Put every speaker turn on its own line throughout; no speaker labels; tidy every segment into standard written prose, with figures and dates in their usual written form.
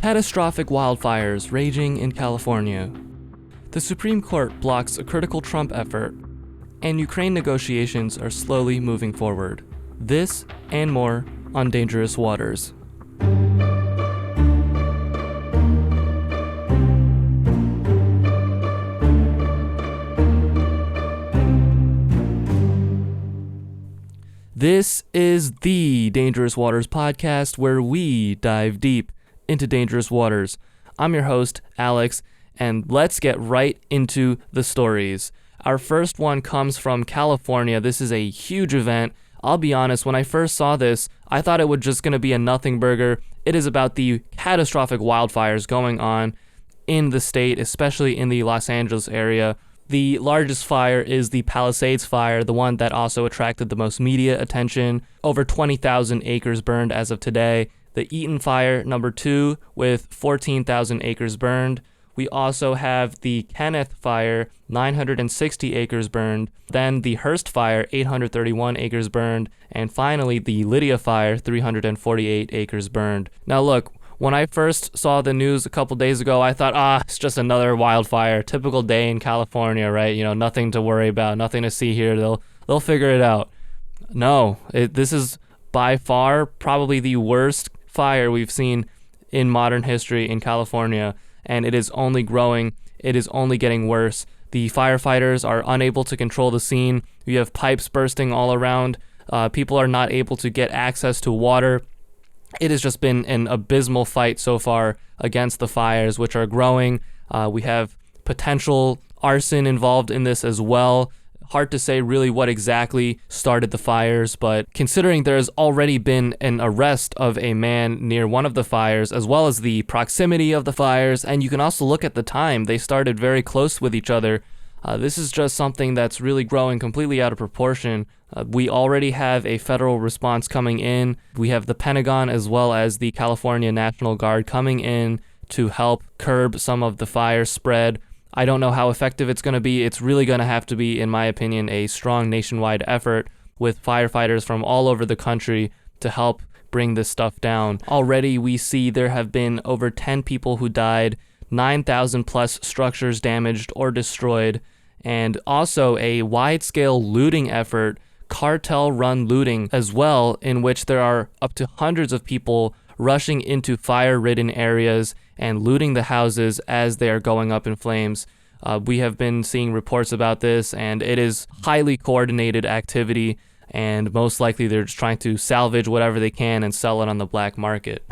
Catastrophic wildfires raging in California. The Supreme Court blocks a critical Trump effort, and Ukraine negotiations are slowly moving forward. This and more on Dangerous Waters. This is the Dangerous Waters podcast, where we dive deep into dangerous waters. I'm your host, Alex, and let's get right into the stories. Our first one comes from California. This is a huge event. I'll be honest, when I first saw this, I thought it was just going to be a nothing burger. It is about the catastrophic wildfires going on in the state, especially in the Los Angeles area. The largest fire is the Palisades fire, the one that also attracted the most media attention. Over 20,000 acres burned as of today. The Eaton fire, number 2, with 14,000 acres burned. We also have the Kenneth fire, 960 acres burned. Then the Hearst fire, 831 acres burned. And finally, the Lydia fire, 348 acres burned. Now look, when I first saw the news a couple days ago, I thought, it's just another wildfire. Typical day in California, right? Nothing to worry about, nothing to see here. They'll figure it out. No, this is by far probably the worst fire we've seen in modern history in California, and it is only growing. It is only getting worse. The firefighters are unable to control the scene. You have pipes bursting all around. People are not able to get access to water. It has just been an abysmal fight so far against the fires, which are growing. We have potential arson involved in this as well. Hard to say really what exactly started the fires, but considering there's already been an arrest of a man near one of the fires, as well as the proximity of the fires, and you can also look at the time. They started very close with each other. This is just something that's really growing completely out of proportion. We already have a federal response coming in. We have the Pentagon as well as the California National Guard coming in to help curb some of the fire spread. I don't know how effective it's going to be. It's really going to have to be, in my opinion, a strong nationwide effort with firefighters from all over the country to help bring this stuff down. Already we see there have been over 10 people who died, 9,000 plus structures damaged or destroyed, and also a wide-scale looting effort, cartel-run looting as well, in which there are up to hundreds of people rushing into fire-ridden areas and looting the houses as they are going up in flames. We have been seeing reports about this, and it is highly coordinated activity, and most likely they're just trying to salvage whatever they can and sell it on the black market.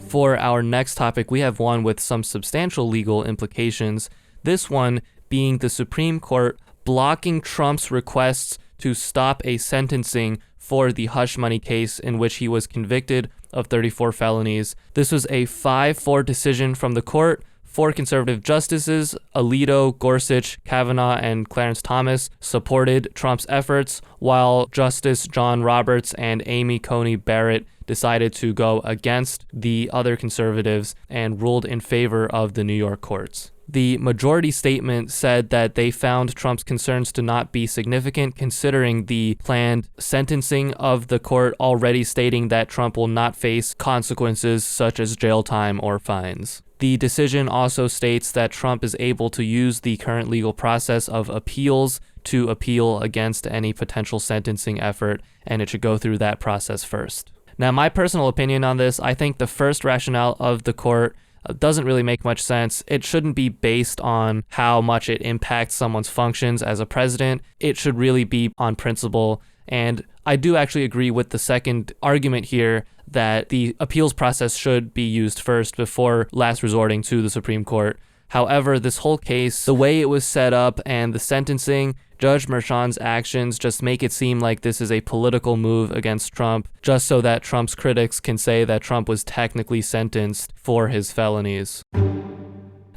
For our next topic, we have one with some substantial legal implications. This one being the Supreme Court blocking Trump's requests to stop a sentencing for the hush money case in which he was convicted of 34 felonies. This was a 5-4 decision from the court. 4 conservative justices, Alito, Gorsuch, Kavanaugh, and Clarence Thomas, supported Trump's efforts, while Justice John Roberts and Amy Coney Barrett decided to go against the other conservatives and ruled in favor of the New York courts. The majority statement said that they found Trump's concerns to not be significant, considering the planned sentencing of the court already stating that Trump will not face consequences such as jail time or fines. The decision also states that Trump is able to use the current legal process of appeals to appeal against any potential sentencing effort, and it should go through that process first. Now, my personal opinion on this, I think the first rationale of the court doesn't really make much sense. It shouldn't be based on how much it impacts someone's functions as a president. It should really be on principle. And I do actually agree with the second argument here that the appeals process should be used first before last resorting to the Supreme Court. However, this whole case, the way it was set up and the sentencing, Judge Merchan's actions just make it seem like this is a political move against Trump, just so that Trump's critics can say that Trump was technically sentenced for his felonies.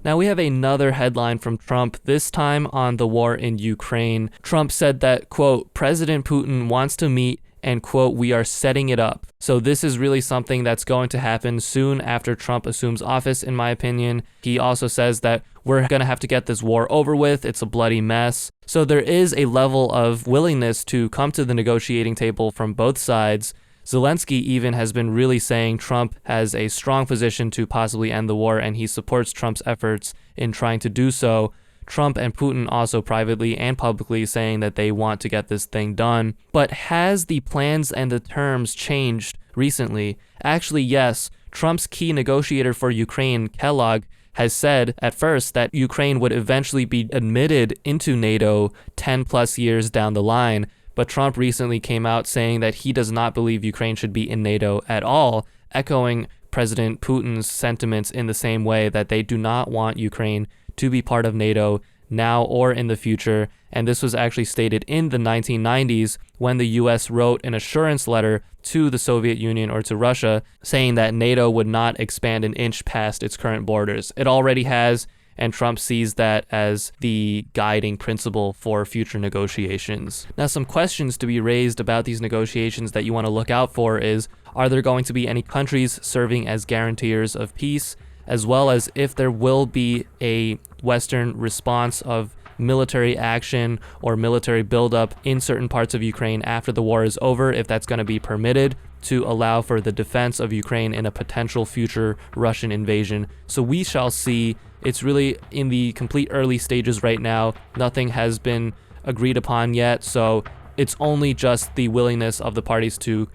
Now we have another headline from Trump, this time on the war in Ukraine. Trump said that, quote, President Putin wants to meet and, quote, we are setting it up. So this is really something that's going to happen soon after Trump assumes office, in my opinion. He also says that we're going to have to get this war over with. It's a bloody mess. So there is a level of willingness to come to the negotiating table from both sides. Zelensky even has been really saying Trump has a strong position to possibly end the war, and he supports Trump's efforts in trying to do so. Trump and Putin also privately and publicly saying that they want to get this thing done. But has the plans and the terms changed recently? Actually, yes. Trump's key negotiator for Ukraine, Kellogg, has said at first that Ukraine would eventually be admitted into NATO 10 plus years down the line. But Trump recently came out saying that he does not believe Ukraine should be in NATO at all, echoing President Putin's sentiments in the same way that they do not want Ukraine to be part of NATO now or in the future. And this was actually stated in the 1990s when the US wrote an assurance letter to the Soviet Union or to Russia saying that NATO would not expand an inch past its current borders. It already has, and Trump sees that as the guiding principle for future negotiations. Now, some questions to be raised about these negotiations that you want to look out for is, are there going to be any countries serving as guarantors of peace, as well as if there will be a Western response of military action or military buildup in certain parts of Ukraine after the war is over, if that's going to be permitted to allow for the defense of Ukraine in a potential future Russian invasion. So we shall see. It's really in the complete early stages right now. Nothing has been agreed upon yet, so it's only just the willingness of the parties to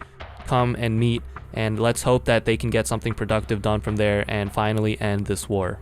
come and meet, and let's hope that they can get something productive done from there and finally end this war.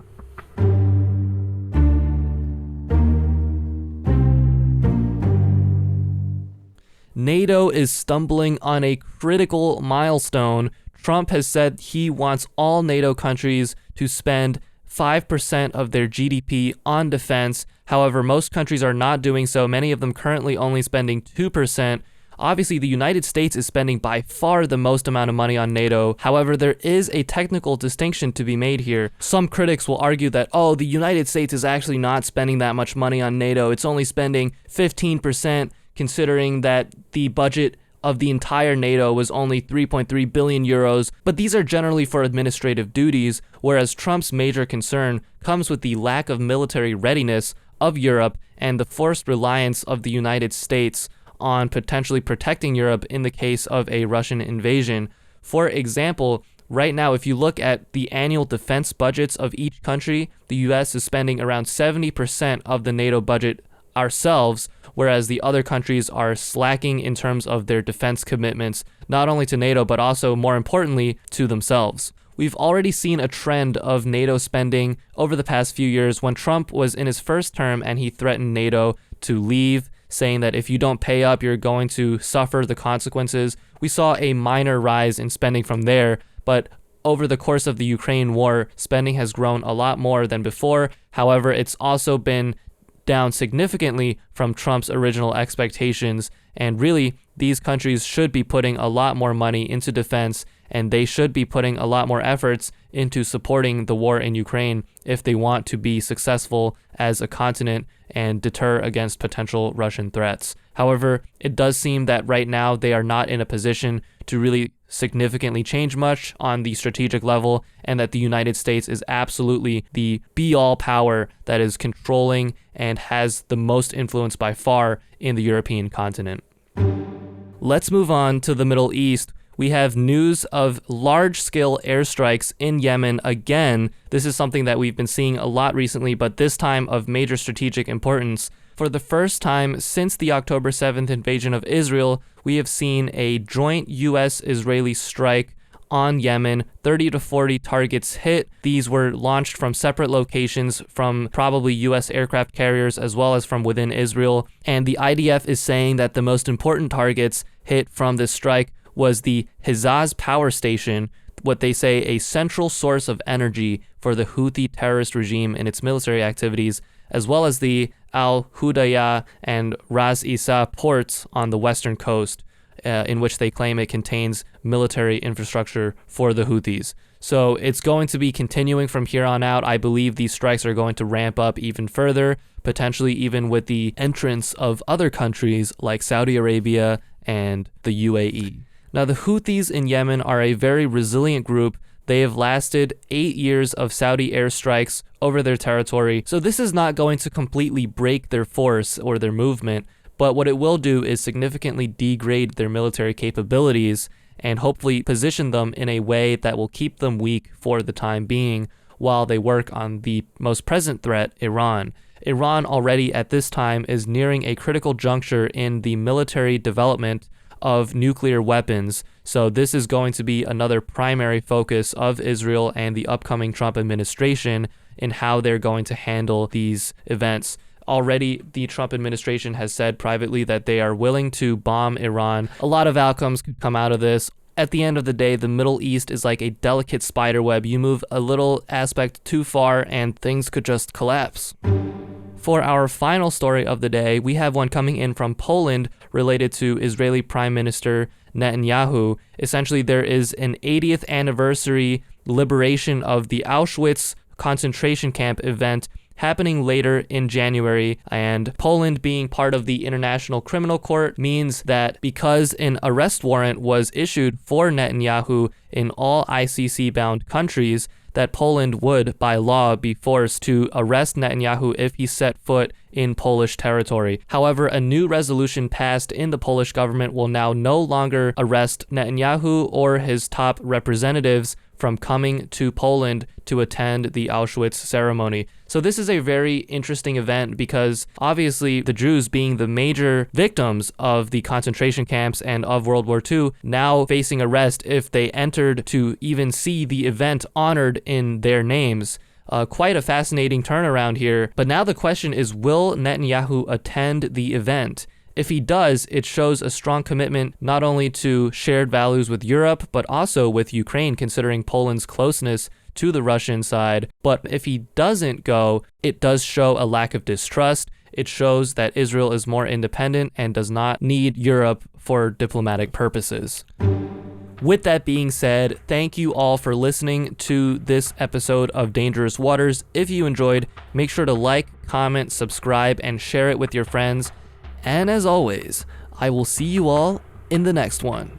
NATO is stumbling on a critical milestone. Trump has said he wants all NATO countries to spend 5% of their GDP on defense. However, most countries are not doing so. Many of them currently only spending 2%. Obviously, the United States is spending by far the most amount of money on NATO. However, there is a technical distinction to be made here. Some critics will argue that, the United States is actually not spending that much money on NATO. It's only spending 15%, considering that the budget of the entire NATO was only 3.3 billion euros, but these are generally for administrative duties, whereas Trump's major concern comes with the lack of military readiness of Europe and the forced reliance of the United States on potentially protecting Europe in the case of a Russian invasion. For example, right now, if you look at the annual defense budgets of each country, the US is spending around 70% of the NATO budget ourselves, whereas the other countries are slacking in terms of their defense commitments, not only to NATO, but also, more importantly, to themselves. We've already seen a trend of NATO spending over the past few years. When Trump was in his first term and he threatened NATO to leave, saying that if you don't pay up, you're going to suffer the consequences, we saw a minor rise in spending from there, but over the course of the Ukraine war, spending has grown a lot more than before. However, it's also been down significantly from Trump's original expectations, and really these countries should be putting a lot more money into defense, and they should be putting a lot more efforts into supporting the war in Ukraine if they want to be successful as a continent and deter against potential Russian threats. However, it does seem that right now they are not in a position to really significantly change much on the strategic level, and that the United States is absolutely the be-all power that is controlling and has the most influence by far in the European continent. Let's move on to the Middle East. We have news of large-scale airstrikes in Yemen again. This is something that we've been seeing a lot recently, but this time of major strategic importance. For the first time since the October 7th invasion of Israel, we have seen a joint U.S.-Israeli strike on Yemen, 30 to 40 targets hit. These were launched from separate locations from probably U.S. aircraft carriers as well as from within Israel. And the IDF is saying that the most important targets hit from this strike was the Hizaz power station, what they say a central source of energy for the Houthi terrorist regime in its military activities, as well as the Al-Hudaydah and Ras Isa ports on the western coast, in which they claim it contains military infrastructure for the Houthis. So it's going to be continuing from here on out. I believe these strikes are going to ramp up even further, potentially even with the entrance of other countries like Saudi Arabia and the UAE. Now, the Houthis in Yemen are a very resilient group. They have lasted 8 years of Saudi airstrikes over their territory, so this is not going to completely break their force or their movement, but what it will do is significantly degrade their military capabilities, and hopefully position them in a way that will keep them weak for the time being while they work on the most present threat, Iran. Iran already at this time is nearing a critical juncture in the military development of nuclear weapons. So this is going to be another primary focus of Israel and the upcoming Trump administration in how they're going to handle these events. Already, the Trump administration has said privately that they are willing to bomb Iran. A lot of outcomes could come out of this. At the end of the day, the Middle East is like a delicate spider web. You move a little aspect too far and things could just collapse. For our final story of the day, we have one coming in from Poland related to Israeli Prime Minister Netanyahu. Essentially, there is an 80th anniversary liberation of the Auschwitz concentration camp event happening later in January, and Poland being part of the International Criminal Court means that because an arrest warrant was issued for Netanyahu in all ICC-bound countries, that Poland would, by law, be forced to arrest Netanyahu if he set foot in Polish territory. However, a new resolution passed in the Polish government will now no longer arrest Netanyahu or his top representatives from coming to Poland to attend the Auschwitz ceremony. So this is a very interesting event because obviously the Jews, being the major victims of the concentration camps and of World War II, now facing arrest if they entered to even see the event honored in their names. Quite a fascinating turnaround here. But now the question is, will Netanyahu attend the event? If he does, it shows a strong commitment not only to shared values with Europe, but also with Ukraine, considering Poland's closeness to the Russian side. But if he doesn't go, it does show a lack of distrust. It shows that Israel is more independent and does not need Europe for diplomatic purposes. With that being said, thank you all for listening to this episode of Dangerous Waters. If you enjoyed, make sure to like, comment, subscribe, and share it with your friends. And as always, I will see you all in the next one.